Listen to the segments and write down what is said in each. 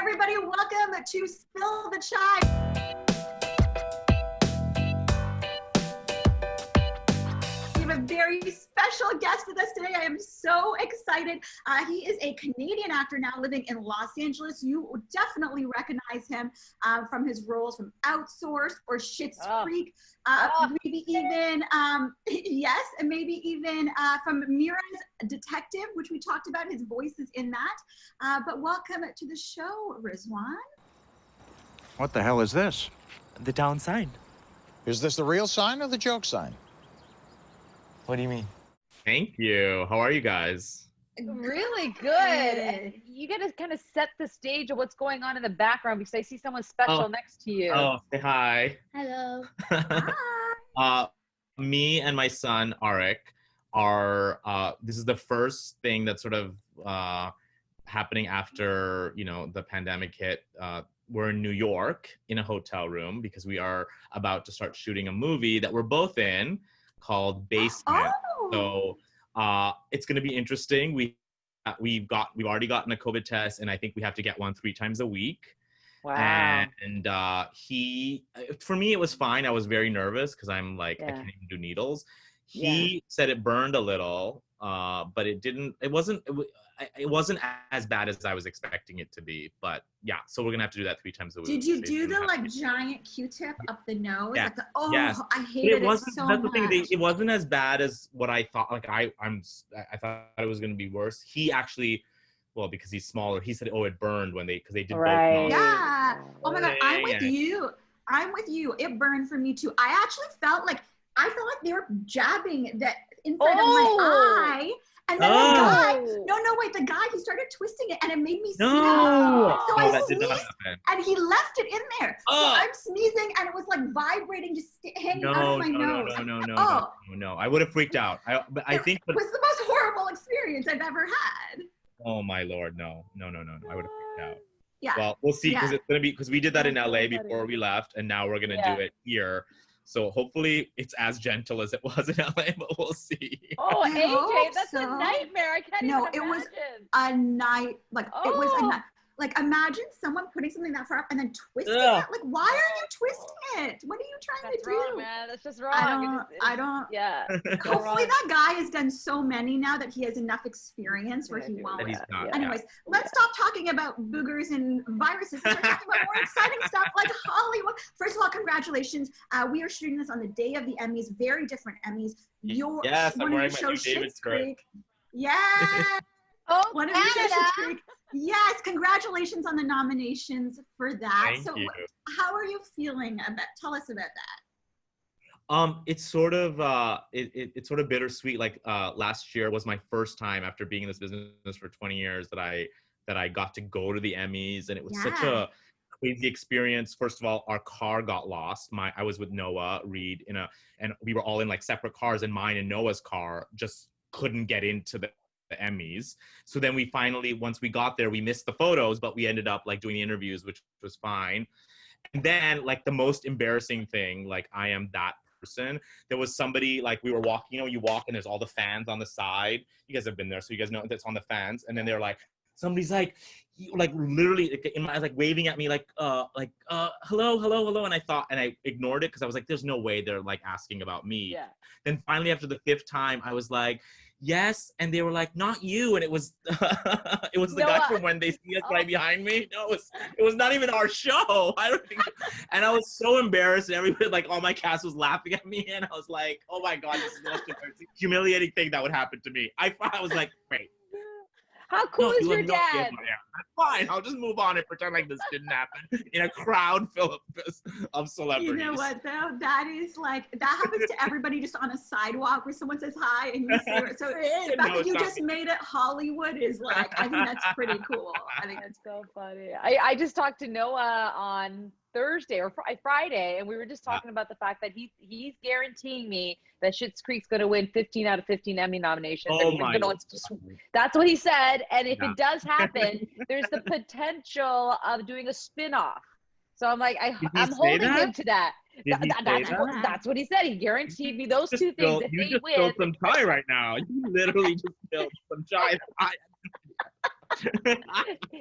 everybody. Welcome to Spill the Chai. We have a very special guest with us today. I am so excited. He is a Canadian actor now living in Los Angeles. You will definitely recognize him from his roles from Outsourced or Schitt Creek. Maybe even, yes, and maybe even from Mira's Detective, which we talked about. His voice is in that. But welcome to the show, Rizwan. What the hell is this? The town sign. Is this the real sign or the joke sign? What do you mean? Thank you. How are you guys? Really good. And you got to kind of set the stage of what's going on in the background because I see someone special next to you. Oh, say hi. Hello. Me and my son, Arik, are, this is the first thing that's sort of happening after, the pandemic hit. We're in New York in a hotel room because we are about to start shooting a movie that we're both in called Basement. So it's going to be interesting. We've already gotten a COVID test, and I think we have to get one 3 times a week. Wow. And for me, it was fine. I was very nervous because I'm like, I can't even do needles. He said it burned a little, but it wasn't as bad as I was expecting it to be. But yeah, so we're gonna have to do that 3 times a week. Did you do the giant Q-tip up the nose? Yeah. Like I hated it so much. It wasn't as bad as what I thought. Like I thought it was gonna be worse. He actually, well, because he's smaller, he said, "Oh, it burned because they did both." Yeah. Oh my God, I'm with you. It burned for me too. I actually felt like they were jabbing that inside of my eye. And then the guy, he started twisting it and it made me sneeze. So I sneezed and he left it in there. So I'm sneezing and it was like vibrating, just hanging out of my nose. No. I would have freaked out. I think it was the most horrible experience I've ever had. Oh my Lord, no. I would have freaked out. Yeah. Well, we'll see because we did that in LA before we left and now we're going to do it here. So hopefully it's as gentle as it was in LA, but we'll see. Oh, AJ, that's a nightmare. I can't even imagine. It was a night. It was a night. Like, imagine someone putting something that far up and then twisting it. Like, why are you twisting it? What are you trying to do? That's wrong, man. That's just wrong. I don't. Yeah. Hopefully that guy has done so many now that he has enough experience where he won't. Anyways, let's stop talking about boogers and viruses and start talking about more exciting stuff like Hollywood. First of all, congratulations. We are shooting this on the day of the Emmys, very different Emmys. I'm wearing my new David Creek. Yeah. One of your Schitt Creek. Yes, congratulations on the nominations for that. Thank you. How are you feeling tell us about that. It's sort of it's sort of bittersweet. Like last year was my first time after being in this business for 20 years that I got to go to the Emmys, and it was such a crazy experience. First of all, our car got lost. I was with Noah Reed and we were all in like separate cars, and mine and Noah's car just couldn't get into the Emmys. So then we finally, once we got there, we missed the photos, but we ended up like doing the interviews, which was fine. And then like the most embarrassing thing, like I am that person. There was somebody, like we were walking, you walk and there's all the fans on the side. You guys have been there, so you guys know that's on the fans. And then they're like, somebody's like literally in my, like waving at me like hello. And I ignored it because I was like, there's no way they're like asking about me. Yeah. Then finally after the 5th time, I was like, yes, and they were like, not you, and it was it was the guy from When They See Us right behind me. No, it was not even our show. I don't think, and I was so embarrassed, and everybody, like all my cast was laughing at me, and I was like, oh my God, this is the most humiliating thing that would happen to me. I was like, wait. How cool is your dad? That's fine. I'll just move on and pretend like this didn't happen in a crowd full of celebrities. You know what, though? That is like, that happens to everybody just on a sidewalk where someone says hi and you say it. So the fact that you just made it Hollywood is like, I think that's pretty cool. I think that's so funny. I just talked to Noah on Thursday or Friday, and we were just talking about the fact that he's guaranteeing me that Schitt Creek's going to win 15 out of 15 Emmy nominations. Oh my God. That's what he said. And if it does happen, there's the potential of doing a spin-off. So I'm like, I'm holding him to that. That's what he said. He guaranteed me those two things. You just spilled some chai right now. You literally just spilled some chai.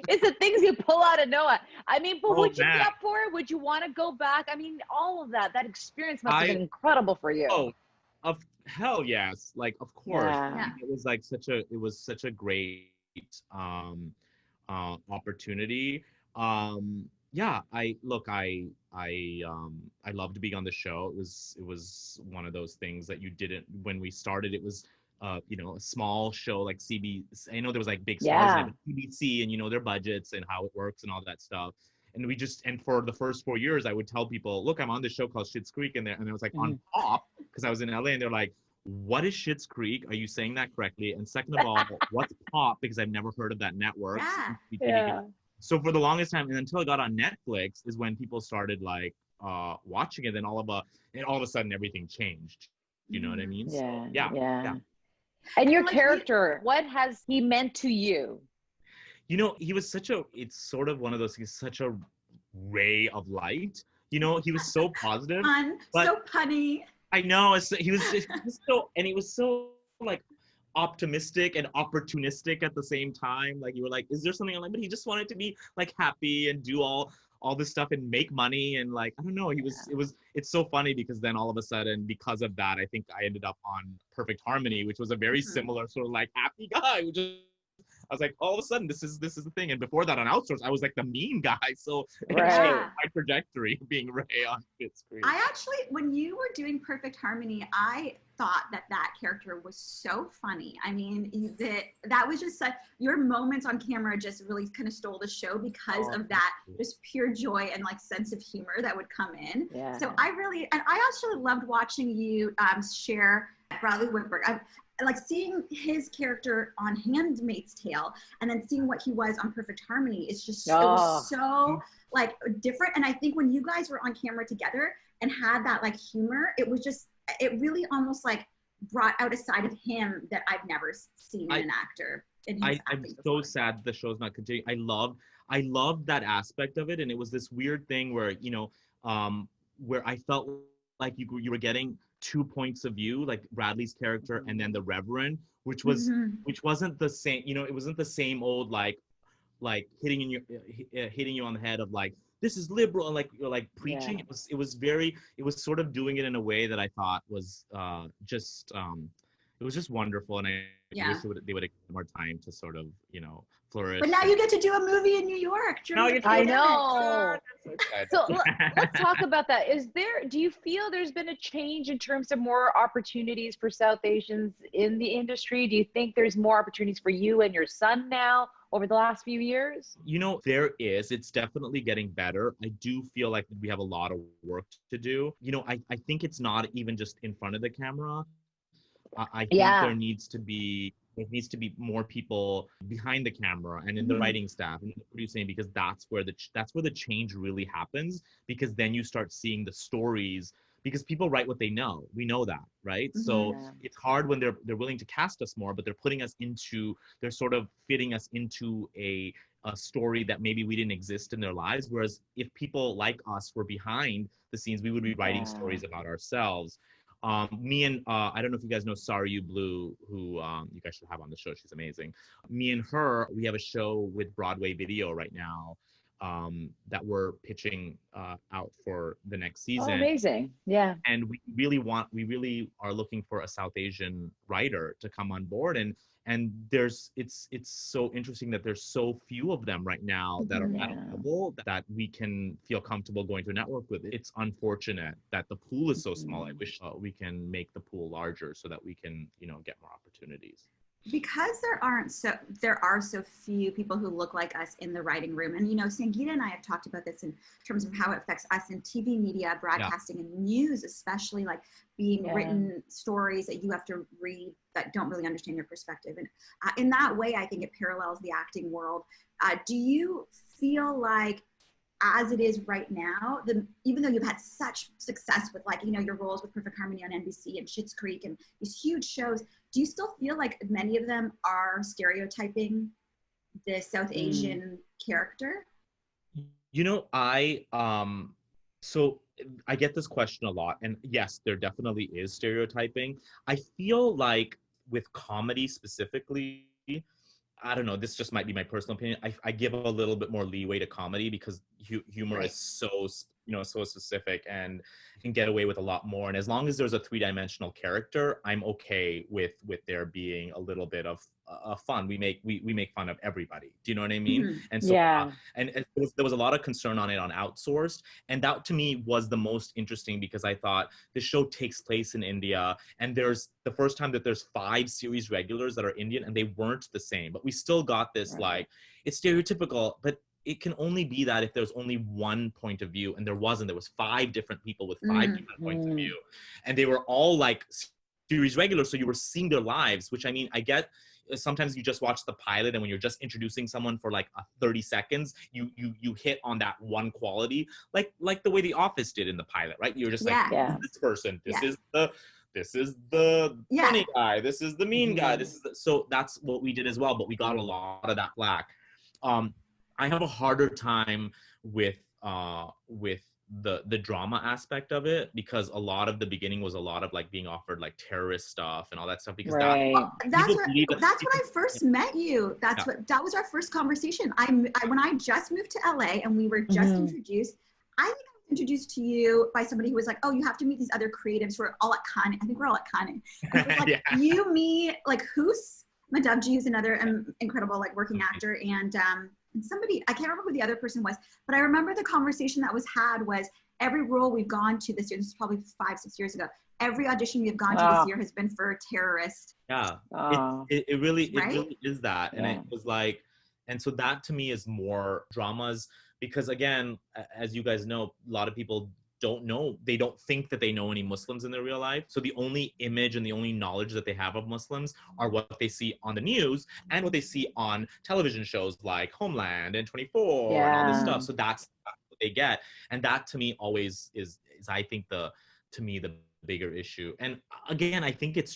It's the things you pull out of Noah. I mean, but would you be man. up for it? Would you want to go back? I mean, all of that experience must have I been incredible for you. Oh, of hell yes. Like, of course. I Yeah. mean, it was like such a great um opportunity. Yeah, I loved being on the show. It was one of those things that you didn't when we started. It was a small show like CB. I know there was like big stars in it, Yeah. but CBC and their budgets and how it works and all that stuff. And for the first 4 years, I would tell people, look, I'm on this show called Schitt's Creek, and I was like on Pop because I was in LA, and they're like, what is Schitt's Creek? Are you saying that correctly? And second of all, what's Pop? Because I've never heard of that network. Yeah. Yeah. So for the longest time, and until it got on Netflix, is when people started like watching it. And all of a sudden, everything changed. You know what I mean? Yeah. So, yeah. And your like, character, what has he meant to you? He was it's sort of one of those things, such a ray of light. He was so positive. Fun, so punny. I know. He was so like optimistic and opportunistic at the same time. Like, you were like, is there something? I'm like, but he just wanted to be like happy and do all this stuff and make money. And like, I don't know, it's so funny because then all of a sudden, because of that, I think I ended up on Perfect Harmony, which was a very similar sort of like happy guy who just, I was like, all of a sudden, this is the thing. And before that on Outsource, I was like the mean guy. So it changed my trajectory being Ray on Schitt's Creek. I actually, when you were doing Perfect Harmony, I thought that character was so funny. I mean, that was just your moments on camera just really kind of stole the show because of that just pure joy and like sense of humor that would come in. Yeah. So I actually loved watching you share Bradley Whitford. Like seeing his character on Handmaid's Tale and then seeing what he was on Perfect Harmony is just it was so like different. And I think when you guys were on camera together and had that like humor, it really almost like brought out a side of him that I've never seen in an actor. I'm so sad the show's not continuing. I loved that aspect of it, and it was this weird thing where where I felt like you were getting 2 points of view, like Bradley's character and then the Reverend, which wasn't the same. It wasn't the same old like hitting you on the head of like, this is liberal and like preaching. Yeah. It was sort of doing it in a way that I thought was it was just wonderful, and I wish they would have more time to sort of flourish. But now you get to do a movie in New York. I know. So let's talk about that. Do you feel there's been a change in terms of more opportunities for South Asians in the industry? Do you think there's more opportunities for you and your son now over the last few years? There is. It's definitely getting better. I do feel like we have a lot of work to do. I think it's not even just in front of the camera. I think there needs to be more people behind the camera and in the writing staff and the producing, because that's where the change really happens, because then you start seeing the stories, because people write what they know. We know that, right? So it's hard when they're willing to cast us more, but they're sort of fitting us into a story that maybe we didn't exist in their lives. Whereas if people like us were behind the scenes, we would be writing stories about ourselves. Me and I don't know if you guys know Saryu Blue, who you guys should have on the show. She's amazing. Me and her, we have a show with Broadway Video right now that we're pitching out for the next season. Oh, amazing. Yeah. And we really are looking for a South Asian writer to come on board. And it's so interesting that there's so few of them right now that are at a level that we can feel comfortable going to a network with. It's unfortunate that the pool is so small. I wish we can make the pool larger so that we can, get more opportunities. Because there are so few people who look like us in the writing room. And, Sangita and I have talked about this in terms of how it affects us in TV media, broadcasting, and news, especially like being written stories that you have to read that don't really understand your perspective. And in that way, I think it parallels the acting world. Do you feel like, as it is right now, even though you've had such success with your roles with Perfect Harmony on NBC and Schitt's Creek and these huge shows, do you still feel like many of them are stereotyping the South Asian character? So I get this question a lot, and yes, there definitely is stereotyping. I feel like with comedy specifically, I don't know, this just might be my personal opinion. I give a little bit more leeway to comedy because humor Right. is so, so specific and can get away with a lot more. And as long as there's a three-dimensional character, I'm okay with there being a little bit of fun. We make fun of everybody. Do you know what I mean? Mhm. And so, Yeah. and there was a lot of concern on it on outsourced. And that to me was the most interesting because I thought this show takes place in India. And there's the first time that there's 5 series regulars that are Indian and they weren't the same, but we still got this, Right. like, it's stereotypical, but it can only be that if there's only one point of view, and there wasn't. There was 5 different people with 5 different points of view, and they were all like series regulars, so you were seeing their lives, which, I mean, I get. Sometimes you just watch the pilot, and when you're just introducing someone for like 30 seconds, you hit on that one quality, like the way The Office did in the pilot, right? You're just like, Yeah. this person, this Yeah. is the Yeah. funny guy, this is the mean guy, Mhm. this is so that's what we did as well, but we got a lot of that flack. I have a harder time with the drama aspect of it, because a lot of the beginning was a lot of like being offered like terrorist stuff and all that stuff, because Right. That's people what, believe that that's when I first met you. Yeah. That was our first conversation. When I just moved to LA and we were just introduced, I think I was introduced to you by somebody who was like, oh, you have to meet these other creatives who are all at Cannes. I think we're all at Cannes. And it was like, Yeah. you, me, like Hoos Madavji, who's another incredible like working actor, and somebody, I can't remember who the other person was, but I remember the conversation that was had was, every role we've gone to this year, this is probably 5-6 years ago, every audition we've gone to this year has been for a terrorist. Yeah, Oh. it really Right? is that, and Yeah. it was like, and so that to me is more dramas, because again, as you guys know, a lot of people don't know, they don't think that they know any Muslims in their real life. So the only image and the only knowledge that they have of Muslims are what they see on the news and what they see on television shows like Homeland and 24 and all this stuff. So that's what they get, and that to me always is I think the bigger issue. And again, I think it's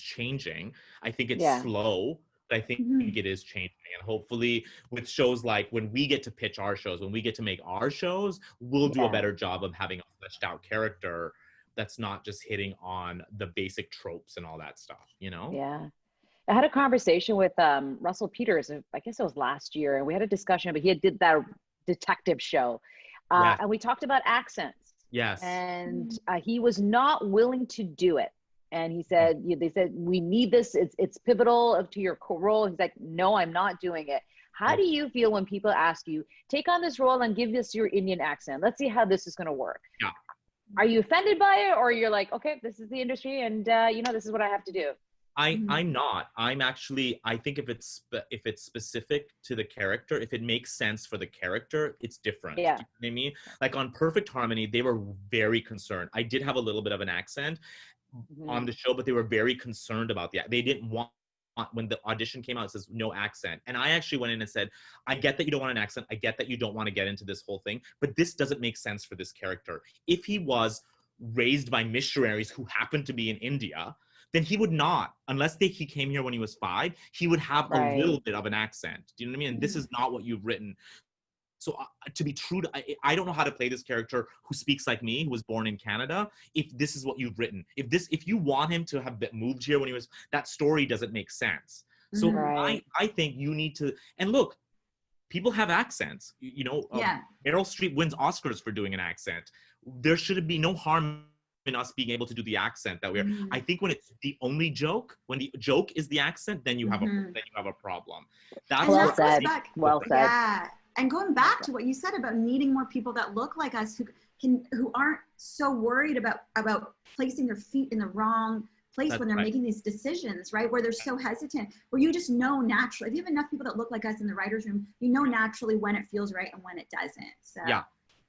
changing. I think it's slow, but I think Mhm. it is changing. And hopefully with shows like, when we get to pitch our shows, when we get to make our shows, we'll do a better job of having a fleshed out character that's not just hitting on the basic tropes and all that stuff, you know? Yeah. I had a conversation with Russell Peters, I guess it was last year, and we had a discussion, but he did that detective show. Yes. And we talked about accents. Yes. And he was not willing to do it. And he said, they said, we need this. It's pivotal to your role. He's like, no, I'm not doing it. How do you feel when people ask you, take on this role and give this your Indian accent? Let's see how this is going to work. Yeah. Are you offended by it? Or you're like, okay, this is the industry, and this is what I have to do. I'm not. I'm actually, I think if it's specific to the character, if it makes sense for the character, it's different. Yeah. Do you know what I mean? Like on Perfect Harmony, they were very concerned. I did have a little bit of an accent on the show, but they were very concerned about that. They didn't want, when the audition came out, it says no accent. And I actually went in and said, I get that you don't want an accent. I get that you don't want to get into this whole thing, but this doesn't make sense for this character. If he was raised by missionaries who happened to be in India, then he would not, unless he came here when he was 5, he would have a little bit of an accent. Do you know what I mean? And this is not what you've written. So to be true, I don't know how to play this character who speaks like me, who was born in Canada, if this is what you've written. If you want him to have moved here when he was, that story doesn't make sense. So I think you need to, and look, people have accents. Meryl Streep wins Oscars for doing an accent. There should be no harm in us being able to do the accent that we're. I think when it's the only joke, when the joke is the accent, then you have a problem. That's well said. Well said. Yeah, and going back to what you said about needing more people that look like us, who aren't so worried about placing their feet in the wrong place when they're making these decisions, right? Where they're so hesitant, where you just know naturally. If you have enough people that look like us in the writer's room, you know naturally when it feels right and when it doesn't. So. Yeah.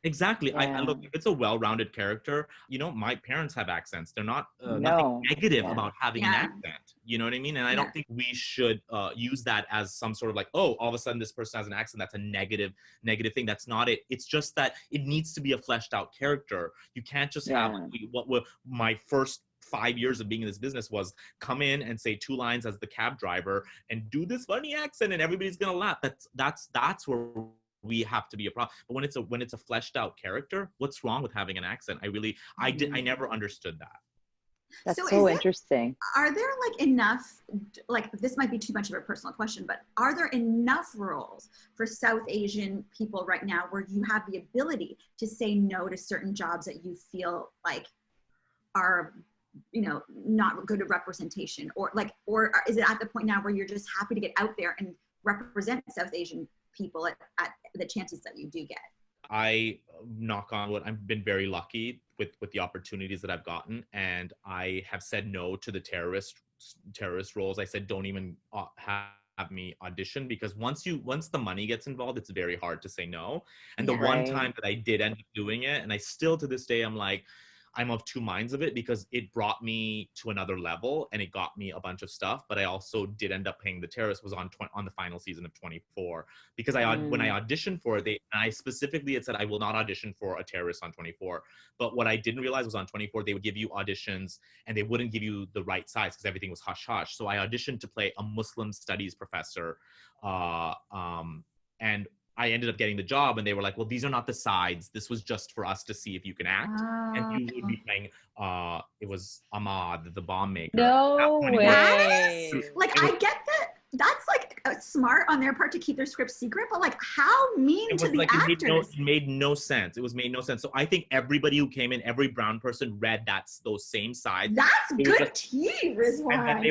Exactly. I look, if it's a well-rounded character, my parents have accents. They're not nothing negative about having an accent. You know what I mean? And I don't think we should use that as some sort of like, oh, all of a sudden this person has an accent. That's a negative thing. That's not it. It's just that it needs to be a fleshed out character. You can't just have what my first 5 years of being in this business was, come in and say 2 lines as the cab driver and do this funny accent and everybody's gonna laugh. That's where we have to be a problem. But when it's a fleshed out character, what's wrong with having an accent? I never understood that. That's So so interesting. are there like enough, like this might be too much of a personal question, but are there enough roles for South Asian people right now where you have the ability to say no to certain jobs that you feel like are, you know, not good representation, or is it at the point now where you're just happy to get out there and represent South Asian people at the chances that you do get? I knock on wood, I've been very lucky with the opportunities that I've gotten, and I have said no to the terrorist roles. I said don't even have me audition, because once the money gets involved, it's very hard to say no. And the one time that I did end up doing it, and I still to this day I'm like, I'm of two minds of it, because it brought me to another level and it got me a bunch of stuff. But I also did end up paying the terrorist, was on the final season of 24, because when I auditioned for it, I specifically had said I will not audition for a terrorist on 24. But what I didn't realize was on 24 they would give you auditions and they wouldn't give you the right size because everything was hush hush. So I auditioned to play a Muslim studies professor, and I ended up getting the job, and they were like, well, these are not the sides. This was just for us to see if you can act. And you would be playing, it was Ahmad, the bomb maker. No way. Like, I get that. That's like smart on their part to keep their script secret, but like, how mean to the actors? It made no sense. It was made no sense. So I think everybody who came in, every brown person read those same sides. That's good tea, Rizwan. And then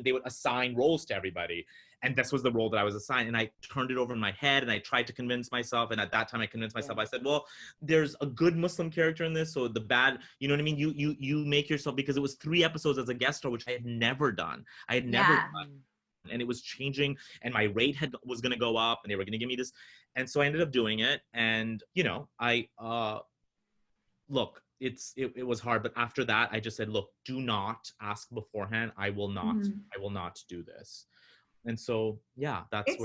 they would assign roles to everybody. And this was the role that I was assigned. And I turned it over in my head and I tried to convince myself. And at that time I convinced myself, I said, well, there's a good Muslim character in this. So the bad, you know what I mean? You make yourself, because it was 3 episodes as a guest star, which I had never done. Done. And it was changing, and my rate was going to go up, and they were going to give me this. And so I ended up doing it. And, you know, look, it was hard. But after that, I just said, look, do not ask beforehand. I will not do this. And so, yeah, that's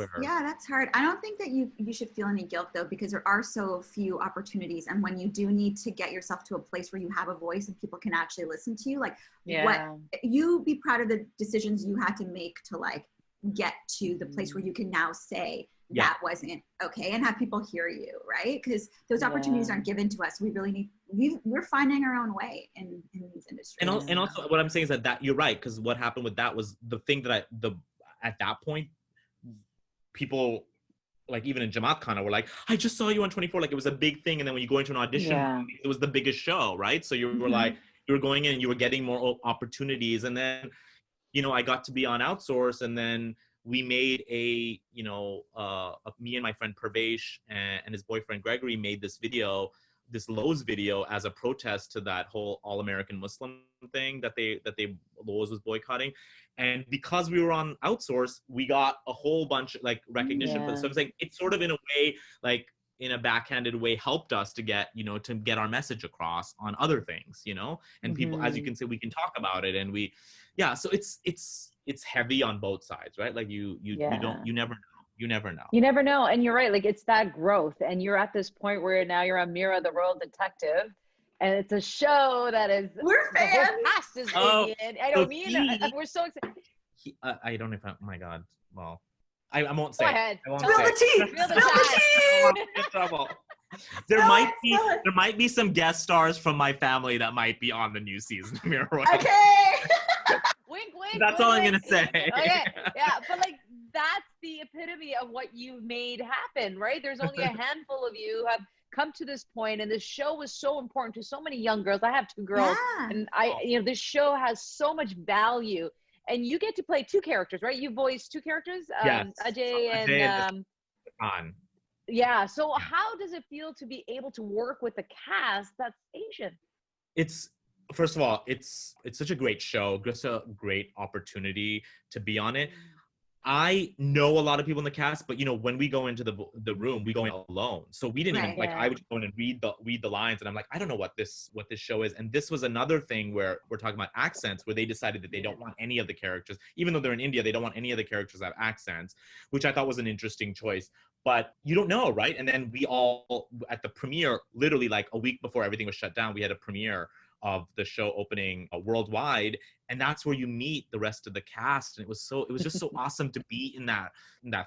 hard. I don't think that you should feel any guilt though, because there are so few opportunities. And when you do need to get yourself to a place where you have a voice and people can actually listen to you, like you be proud of the decisions you had to make to like get to the place where you can now say that wasn't okay and have people hear you, right? Because those opportunities aren't given to us. We really we're finding our own way in these industries. And also what I'm saying is that you're right, because what happened with that was the thing that at that point, people, like even in Jamaat Khana, were like, I just saw you on 24. Like it was a big thing. And then when you go into an audition, it was the biggest show, right? So you were like, you were going in and you were getting more opportunities. And then, you know, I got to be on Outsource, and then we made me and my friend Parvesh and his boyfriend Gregory made this Lowe's video as a protest to that whole all-American Muslim thing that Lowe's was boycotting. And because we were on Outsource, we got a whole bunch like recognition for this. So it's like, it's sort of in a way, like in a backhanded way, helped us to get our message across on other things, you know, and people, as you can say, we can talk about it. And so it's heavy on both sides, right? Like you never know. You never know. You never know. And you're right. Like it's that growth. And you're at this point where now you're Amira, the royal detective. And it's a show that is, we're fans. The whole cast is in. I don't mean, we're so excited. I don't know if my God. Well, I won't say. Go ahead. I won't Spill the tea. Spill the tea. In trouble. There might be some guest stars from my family that might be on the new season. Okay. Wink, wink. That's all I'm gonna say. Okay. Yeah, but like that's the epitome of what you've made happen, right? There's only a handful of you who have come to this point, and this show was so important to so many young girls. I have 2 girls, and this show has so much value, and you get to play 2 characters, right? You voice 2 characters, yes. Ajay and Khan. Yeah. So how does it feel to be able to work with a cast that's Asian? First of all, it's such a great show, just a great opportunity to be on it. I know a lot of people in the cast, but when we go into the room, we go in alone. So we didn't even I would go in and read the lines, and I'm like, I don't know what this show is. And this was another thing where we're talking about accents, where they decided that they don't want any of the characters, even though they're in India, they don't want any of the characters to have accents, which I thought was an interesting choice. But you don't know, right? And then we all at the premiere, literally like a week before everything was shut down, we had a premiere of the show opening worldwide, and that's where you meet the rest of the cast. And it was just so awesome to be in that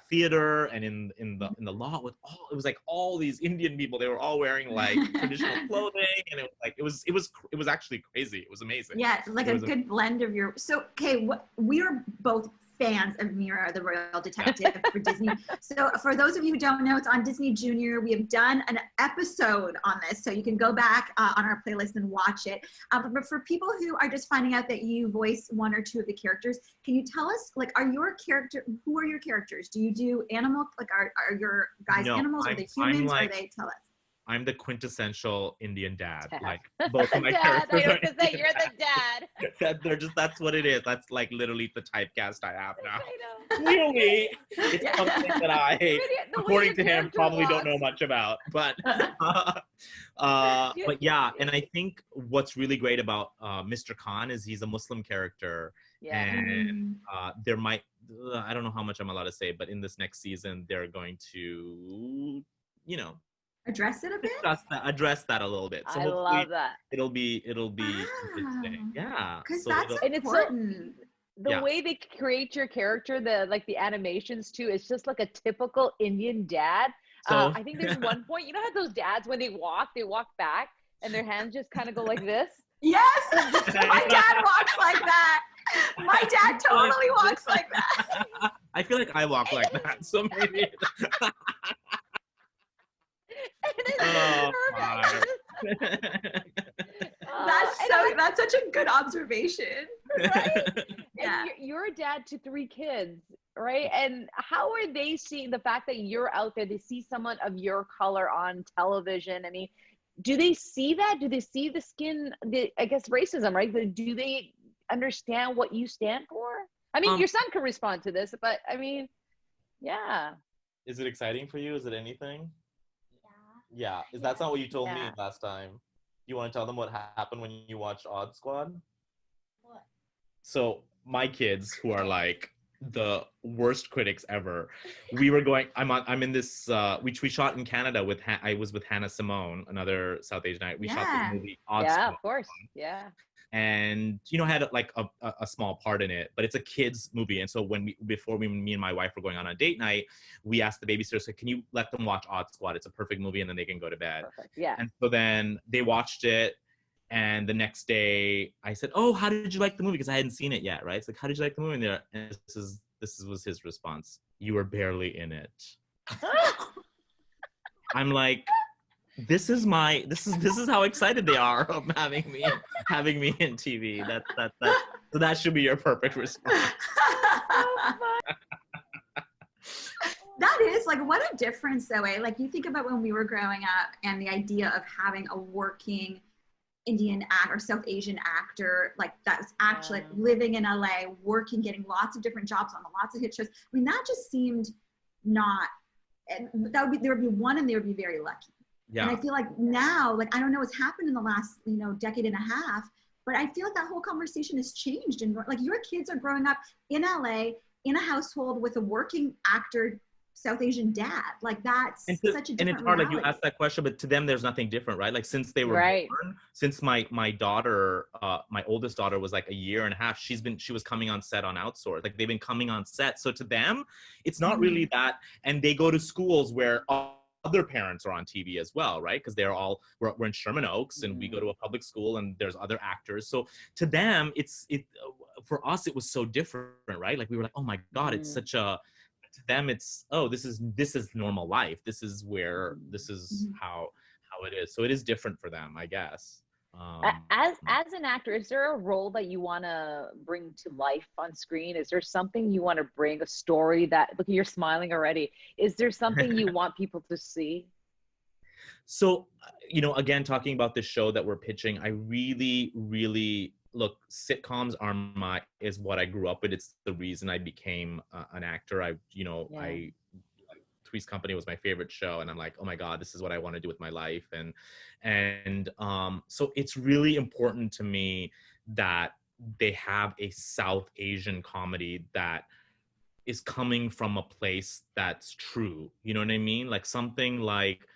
theater and in the lot with it was like all these Indian people. They were all wearing like traditional clothing, and it was actually crazy. It was amazing. Yeah, like a good blend of your. So okay, we are both fans of Mira, the Royal Detective for Disney. So for those of you who don't know, it's on Disney Junior. We have done an episode on this, so you can go back on our playlist and watch it. But for people who are just finding out that you voice one or two of the characters, can you tell us, like, who are your characters? Do you do animal, like, are your guys animals? Are they humans? Or they tell us? I'm the quintessential Indian dad. Like both of my characters. I was gonna say you're the dad. That's what it is. That's like literally the typecast I have now. Really, it's something that I, according to him, probably don't know much about. But yeah, and I think what's really great about Mr. Khan is he's a Muslim character, and there might, I don't know how much I'm allowed to say, but in this next season they're going to, address it a bit. Address that a little bit. So I love that. It'll be interesting. Yeah. Because that's important. The way they create your character, the animations too, it's just like a typical Indian dad. So, I think there's one point, you know how those dads, when they walk back and their hands just kind of go like this? Yes! My dad walks like that. My dad totally walks like that. I feel like I walk like that. So maybe. That's such a good observation. Right? Yeah. And you're a dad to 3 kids, right? And how are they seeing the fact that you're out there? They see someone of your color on television. I mean, do they see that? Do they see I guess racism, right? Do they understand what you stand for? I mean, your son can respond to this, but I mean, yeah. Is it exciting for you? Is it anything? Yeah. That's not what you told me last time. You want to tell them what happened when you watched Odd Squad? What? So my kids, who are like the worst critics ever, we were going. I'm in this. Which we shot in Canada with. I was with Hannah Simone, another South Asian actor. We shot the movie Odd Squad. Yeah, of course. Yeah. And had like a small part in it, but it's a kids movie. And so before me and my wife were going on a date night, we asked the babysitter, so can you let them watch Odd Squad? It's a perfect movie, and then they can go to bed. Perfect. Yeah. And so then they watched it, and the next day I said, oh, how did you like the movie? Because I hadn't seen it yet, right? It's like, how did you like the movie? And this was his response: you were barely in it. I'm like, this is how excited they are of having me in TV. So that should be your perfect response. That is like, what a difference though, eh? Like you think about when we were growing up and the idea of having a working Indian or South Asian actor, like that was actually living in LA, working, getting lots of different jobs on lots of hit shows. I mean, that just seemed not, and there would be one and they would be very lucky. Yeah. And I feel like now, like, I don't know what's happened in the last, decade and a half, but I feel like that whole conversation has changed. And like your kids are growing up in LA, in a household with a working actor, South Asian dad. Like that's such a different And it's hard, reality. like you asked that question, but to them, there's nothing different, right? Like since they were born, since my daughter, my oldest daughter was like a year and a half, she was coming on set on Outsource. Like they've been coming on set. So to them, it's not really that. And they go to schools where other parents are on TV as well, right? Because we're in Sherman Oaks and we go to a public school and there's other actors. So to them, for us, it was so different, right? Like we were like, oh my God, it's such a, to them, it's, oh, this is normal life. This is how it is. So it is different for them, I guess. As an actor, is there a role that you want to bring to life on screen? Is there something you want to bring, a story that, look, you're smiling already. Is there something you want people to see? So, again, talking about this show that we're pitching, I really, really, look, sitcoms is what I grew up with. It's the reason I became an actor. Three's Company was my favorite show, and I'm like, oh my God, this is what I want to do with my life. And so it's really important to me that they have a South Asian comedy that is coming from a place that's true. You know what I mean? Like something like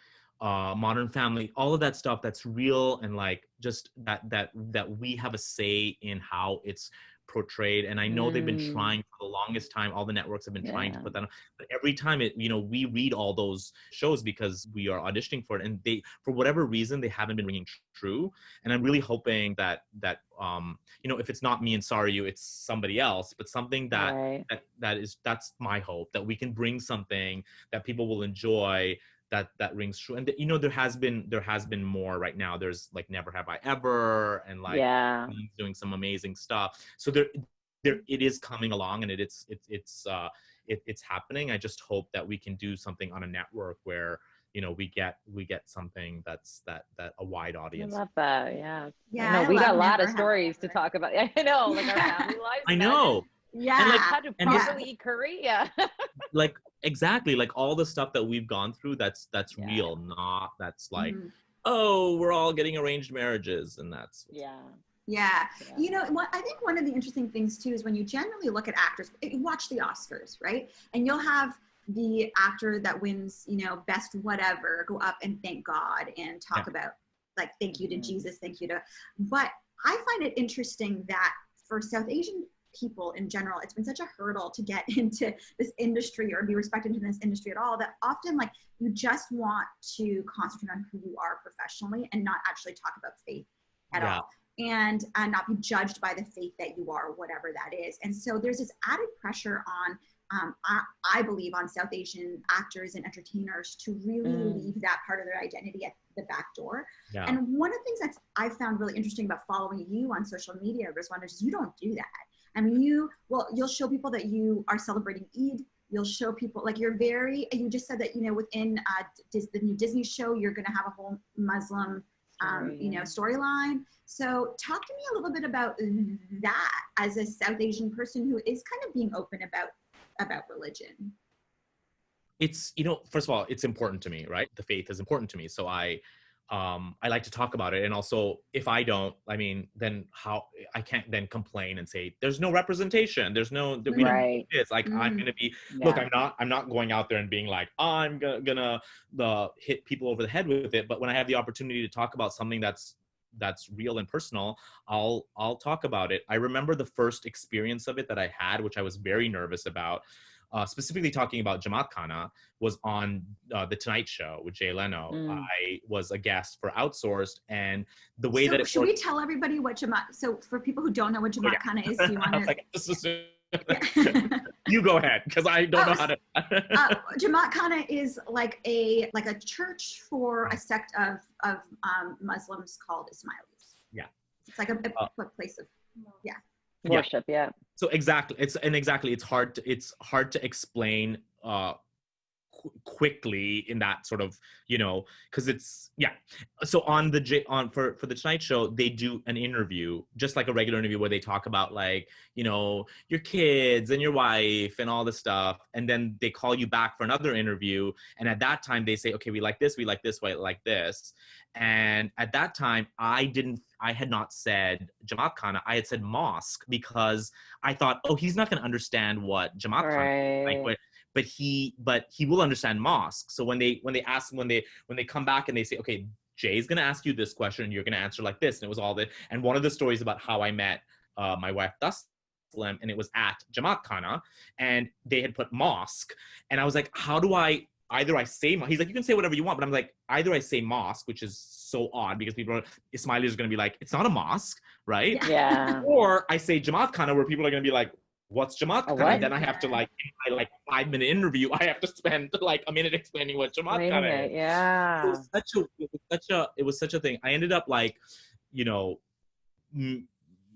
Modern Family, all of that stuff that's real, and like just that we have a say in how it's portrayed. And I know they've been trying for the longest time, all the networks have been trying to put that on, but every time we read all those shows because we are auditioning for it, and they, for whatever reason, they haven't been ringing true. And I'm really hoping that if it's not Me and Sorry You, it's somebody else, but something that's my hope, that we can bring something that people will enjoy, that rings true. And there has been more right now. There's like Never Have I Ever, and like doing some amazing stuff. So there it is coming along, and it's happening. I just hope that we can do something on a network where we get something that's that a wide audience. I love that. Yeah. Yeah. No, we got a lot of stories to talk about. I know, like our family lives. I know. Yeah. And like how to properly eat curry. Yeah. Like exactly, like all the stuff that we've gone through, that's real, not that's like, oh, we're all getting arranged marriages, and that's Yeah. I think one of the interesting things too is when you generally look at actors, watch the Oscars, right? And you'll have the actor that wins, best whatever, go up and thank God and talk about like, thank you to Jesus, thank you to, but I find it interesting that for South Asian people in general, it's been such a hurdle to get into this industry or be respected in this industry at all, that often like you just want to concentrate on who you are professionally and not actually talk about faith at all, and not be judged by the faith that you are, whatever that is. And so there's this added pressure on I believe on South Asian actors and entertainers to really leave that part of their identity at the back door. Yeah. And one of the things that I found really interesting about following you on social media, Rizwan, is you don't do that. I mean, you'll show people that you are celebrating Eid. You'll show people, like, you just said that, within the new Disney show, you're going to have a whole Muslim, storyline. So talk to me a little bit about that as a South Asian person who is kind of being open about religion. It's, first of all, it's important to me, right? The faith is important to me. So I like to talk about it. And also, if I don't, then how I can't then complain and say there's no representation. There's no, we don't do this. Like I'm gonna be, look, I'm not going out there and being like, I'm gonna hit people over the head with it. But when I have the opportunity to talk about something that's real and personal, I'll talk about it. I remember the first experience of it that I had, which I was very nervous about. Specifically talking about Jamaat Khana, was on The Tonight Show with Jay Leno. I was a guest for Outsourced, and the way that it should we tell everybody what Jamaat? So for people who don't know what Jamaat Khana is, do you want to? You go ahead, because I don't know how to. Jamaat Khana is like a church for a sect of Muslims called Ismailis. Yeah, it's like a place of worship. Yeah. So exactly, it's hard to explain quickly in that sort of, because it's so for the Tonight Show, they do an interview just like a regular interview where they talk about, like, your kids and your wife and all this stuff, and then they call you back for another interview, and at that time they say, okay, we like this, we like this. And at that time I had not said Jamaat Khana, I had said mosque, because I thought, oh, he's not going to understand what Jamaat Khana is like, but he will understand mosque. So when they come back and they say, okay, Jay's going to ask you this question and you're going to answer like this, and it was all that. And one of the stories about how I met my wife Taslim, and it was at Jamaat Khana, and they had put mosque, and I was like, how do I either I say, he's like, you can say whatever you want, but I'm like, either I say mosque, which is so odd because Ismailis are going to be like, it's not a mosque, right? Yeah. Or I say Jamaat Khana, where people are going to be like, what's Jamaat Khana? Then I have to, like, in my 5-minute interview, I have to spend like a minute explaining what Jamaat Khana is. Yeah. It was such a thing. I ended up like,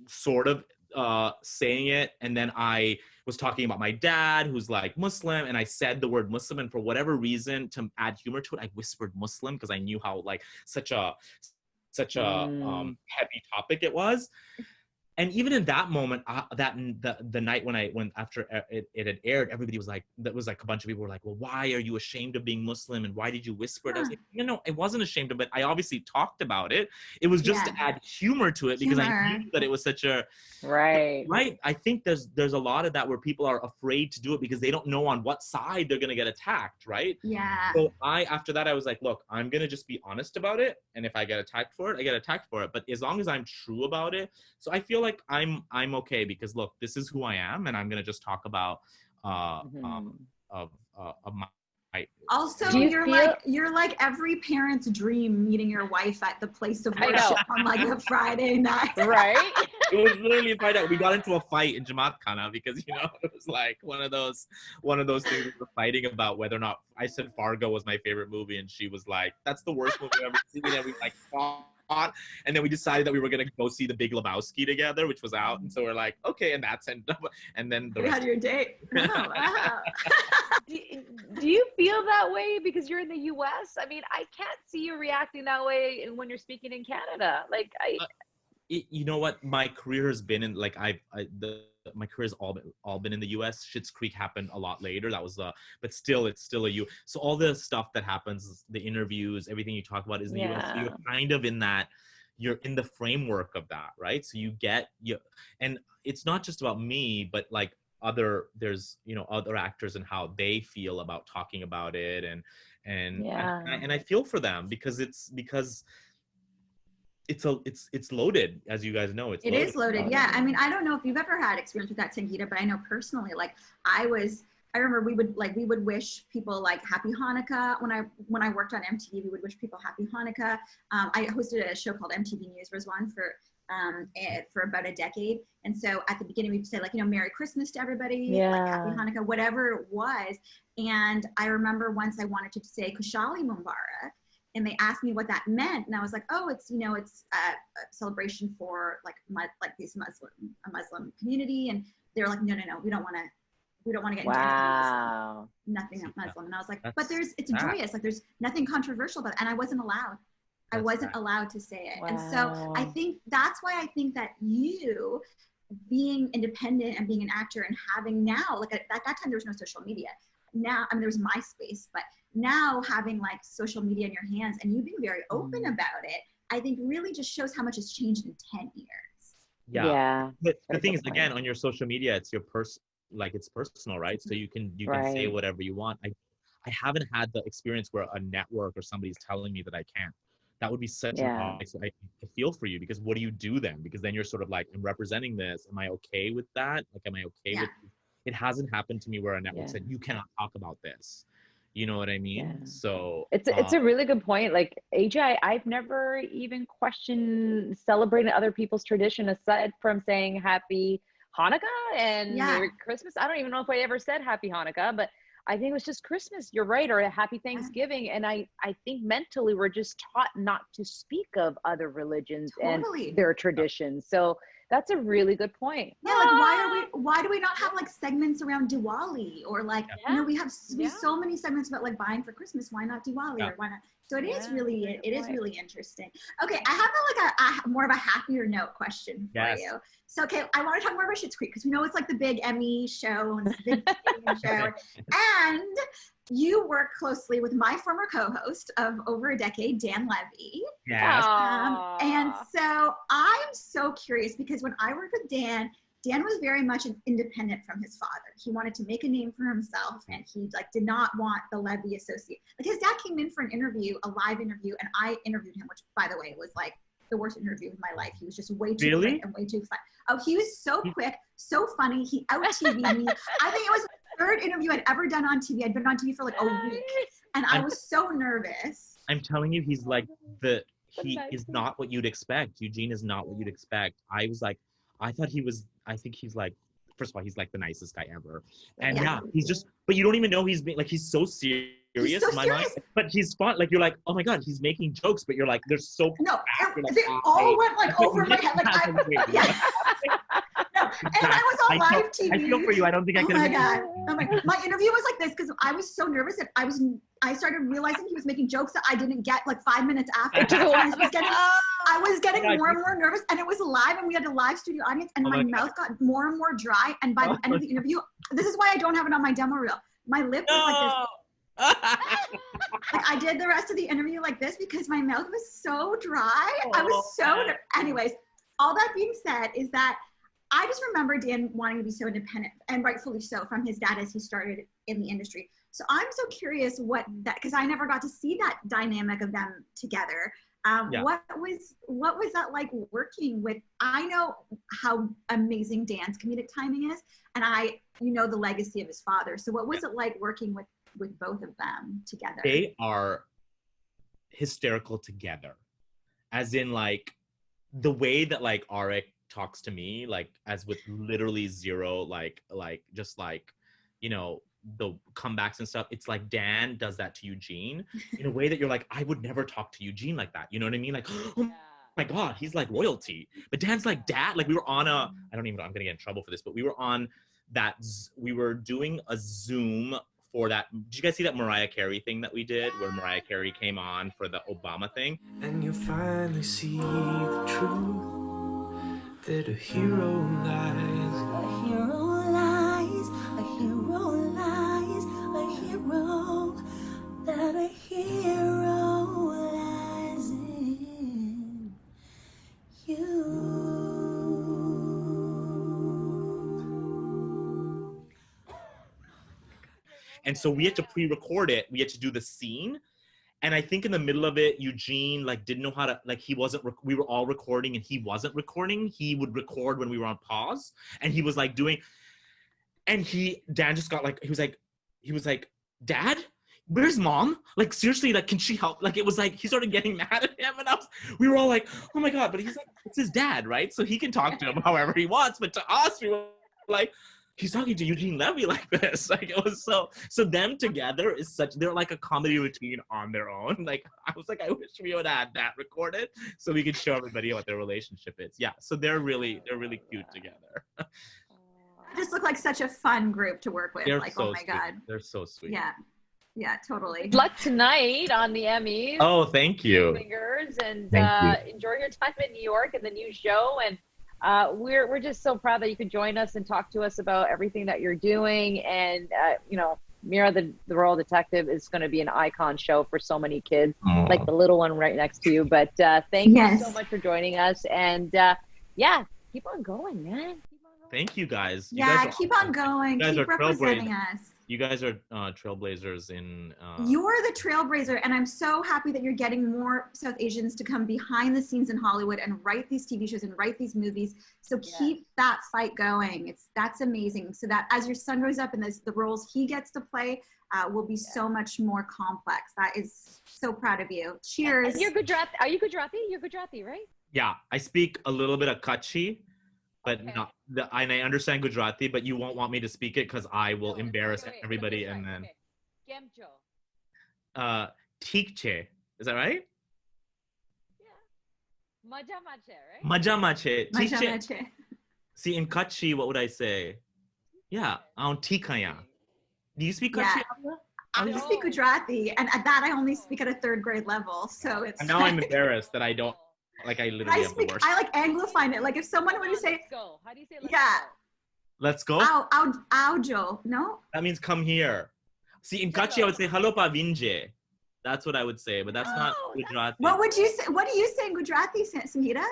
sort of saying it, and then I was talking about my dad, who's like Muslim, and I said the word Muslim, and for whatever reason, to add humor to it, I whispered Muslim because I knew how, like, such a heavy topic it was. and even in that moment, the night when after it had aired, everybody was like, that was like a bunch of people were like, well, why are you ashamed of being Muslim and why did you whisper it? I was like, no, I wasn't ashamed of it. I obviously talked about it. It was just to add humor to it because I knew that it was such a right. I think there's a lot of that where people are afraid to do it because they don't know on what side they're gonna get attacked, right? Yeah. So after that I was like, look, I'm gonna just be honest about it, and if I get attacked for it, I get attacked for it. But as long as I'm true about it, so I feel like I'm okay because look, this is who I am, and I'm gonna just talk about my. Also, you're like every parent's dream meeting your wife at the place of worship on like a Friday night, right? It was literally a fight. We got into a fight in Jamaat Khana because it was like one of those things we were fighting about whether or not. I said Fargo was my favorite movie, and she was like, "That's the worst movie I've ever seen." And we like fought. And then we decided that we were gonna go see The Big Lebowski together, which was out, and so we're like, okay, and that's ended up, and then the rest. Had your date. Oh, wow. Do you feel that way because you're in the U.S.? I mean, I can't see you reacting that way when you're speaking in Canada. Like you know what? My career has been in like my career has all been in the U.S. Schitt's Creek happened a lot later. That was but still, it's still a So all the stuff that happens, the interviews, everything you talk about is in the U.S. So you're kind of in that. You're in the framework of that, right? So and it's not just about me, but like there's other actors and how they feel about talking about it, and I feel for them because it's loaded, as you guys know. It is loaded. Yeah. I mean, I don't know if you've ever had experience with that, Sangita, but I know personally, like I remember we would wish people like Happy Hanukkah. When I worked on MTV, we would wish people Happy Hanukkah. I hosted a show called MTV News, Rizwan, for about a decade. And so at the beginning, we'd say like, Merry Christmas to everybody, like Happy Hanukkah, whatever it was. And I remember once I wanted to say Kushali Mubarak, and they asked me what that meant, and I was like, "Oh, it's it's a celebration for like a Muslim community." And they're like, "No, we don't want to get into nothing Muslim." And I was like, "But it's joyous. Like there's nothing controversial about it." And I wasn't allowed. I wasn't allowed to say it. And so I think that's why I think that you being independent and being an actor and having now, like at that time there was no social media. Now, I mean, there was MySpace, but now having like social media in your hands and you being very open about it, I think really just shows how much has changed in 10 years. Yeah. But the thing is, again, on your social media, it's your it's personal, right? So you can say whatever you want. I haven't had the experience where a network or somebody's telling me that I can't. That would be such I feel for you, because what do you do then? Because then you're sort of like, I'm representing this. Am I okay with that? Like, am I okay with it? Hasn't happened to me where a network said, you cannot talk about this. You know what I mean? So it's a really good point. Like AJ, I've never even questioned celebrating other people's tradition aside from saying Happy Hanukkah and Merry Christmas. I don't even know if I ever said Happy Hanukkah, but I think it was just Christmas. You're right, or a Happy Thanksgiving. And I think mentally we're just taught not to speak of other religions and their traditions. So that's a really good point. Yeah, like why do we not have like segments around Diwali, or like we have so many segments about like buying for Christmas. Why not Diwali or why not? So it is really really interesting. Okay, I have a more of a happier note question for you. So okay, I want to talk more about Schitt Creek because we know it's like the big Emmy show and it's the big show, and you work closely with my former co-host of over a decade, Dan Levy. Yes. And so I'm so curious because when I worked with Dan was very much an independent from his father. He wanted to make a name for himself, and he like did not want the Levy associate. Like his dad came in for an interview, a live interview, and I interviewed him, which by the way was like the worst interview of my life. He was just way too quick and way too fun. Oh, he was so quick, so funny. He out-TV'd me. I think it was the third interview I'd ever done on TV. I'd been on TV for like a week, and I was so nervous. I'm telling you, he's like he is not what you'd expect. Eugene is not what you'd expect. I think he's like, first of all, he's like the nicest guy ever. And he's just, but you don't even know he's so serious in my mind. But he's fun. Like, you're like, oh my God, he's making jokes, but you're like, they're so they all went like over my head. Like and I was on live TV. I feel for you. I don't think I could. Oh my God. My interview was like this because I was so nervous that I started realizing he was making jokes that I didn't get like 5 minutes after. I was getting more and more nervous, and it was live, and we had a live studio audience, and my mouth got more and more dry. And by the end of the interview, this is why I don't have it on my demo reel. My lip was like this. Like I did the rest of the interview like this because my mouth was so dry. I was so. Anyways, all that being said, is that I just remember Dan wanting to be so independent, and rightfully so, from his dad as he started in the industry. So I'm so curious what that, because I never got to see that dynamic of them together. What was that like working with? I know how amazing Dan's comedic timing is, and the legacy of his father. So what was it like working with both of them together? They are hysterical together, as in like the way that like Arik talks to me, like as with literally zero, like just like, the comebacks and stuff. It's like Dan does that to Eugene in a way that you're like, I would never talk to Eugene like that. You know what I mean? Like, oh my God, he's like royalty. But Dan's like dad. Like we were on I'm gonna get in trouble for this, but we were on we were doing a Zoom for that. Did you guys see that Mariah Carey thing that we did where Mariah Carey came on for the Obama thing? And you finally see the truth that a hero lies. A hero lies, a hero lies, a hero, that a hero lies in you. And so we had to pre-record it. We had to do the scene. And I think in the middle of it, Eugene like didn't know how to, like he wasn't, we were all recording and he wasn't recording. He would record when we were on pause. And he was like doing, and Dan just got like, he was like, Dad, where's mom? Like seriously, like can she help? Like it was like, he started getting mad at him and we were all like, oh my God, but he's like, it's his dad, right? So he can talk to him however he wants. But to us, we were like, he's talking to Eugene Levy like this. Like it was so them together is they're like a comedy routine on their own. Like I was like, I wish we would have that recorded so we could show everybody what their relationship is. Yeah, so they're really cute together. Just look like such a fun group to work with. They're like, so oh my sweet. God. They're so sweet. Yeah, totally. Good luck tonight on the Emmys. Oh, thank you. Fingers, and Enjoy your time in New York and the new show. And we're just so proud that you could join us and talk to us about everything that you're doing. And Mira the Royal Detective is going to be an icon show for so many kids, like the little one right next to you. But thank you so much for joining us. And keep on going, man. Thank you guys. Keep on going. Keep representing us. You guys are trailblazers in... You're the trailblazer, and I'm so happy that you're getting more South Asians to come behind the scenes in Hollywood and write these TV shows and write these movies. So keep that fight going. That's amazing. So that as your son grows up and the roles he gets to play will be so much more complex. That is so proud of you. Cheers. And you're Gujarati. Are you Gujarati? You're Gujarati, right? Yeah, I speak a little bit of Kutchi. But not and I understand Gujarati, but you won't want me to speak it because I will embarrass everybody and then. Theek che, is that right? Yeah. Maja mache, right? Maja mache. Maja mache. See, in Kutchi, what would I say? Yeah, aun tikaya. Do you speak Kutchi? I just speak Gujarati, and at that I only speak at a 3rd grade level, so it's. And now I'm embarrassed that I don't. Like I literally have the worst. I like anglify it. Like if someone were to say, let's go. How do you say let's go? Let's go? Aujo. No? That means come here. See, in Kutchi, I would say halo pa vinje. That's what I would say, but that's not Gujarati. What would you say? What do you say in Gujarati, Sangita?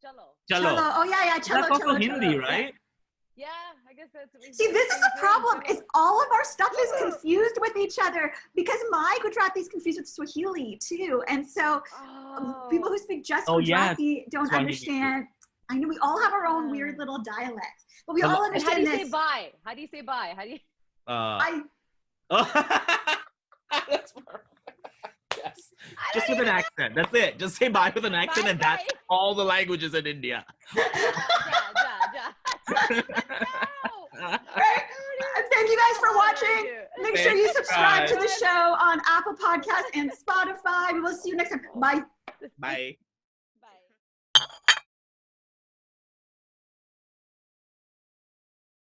Chalo. Oh yeah, chalo. That's also chalo, Hindi, chalo. right? Yeah, I guess that's what we See, this is the problem, is all of our stuff is confused with each other because my Gujarati is confused with Swahili too. And so people who speak just Gujarati don't understand. I know we all have our own weird little dialects, but we all understand this. How do you say bye? How do you say bye? How do you? That's perfect. Yes. Just with an accent. That's it. Just say bye with an accent, and that's all the languages in India. Thank you guys for watching. Make sure you subscribe to the show on Apple Podcasts and Spotify. We will see you next time. Bye. Bye.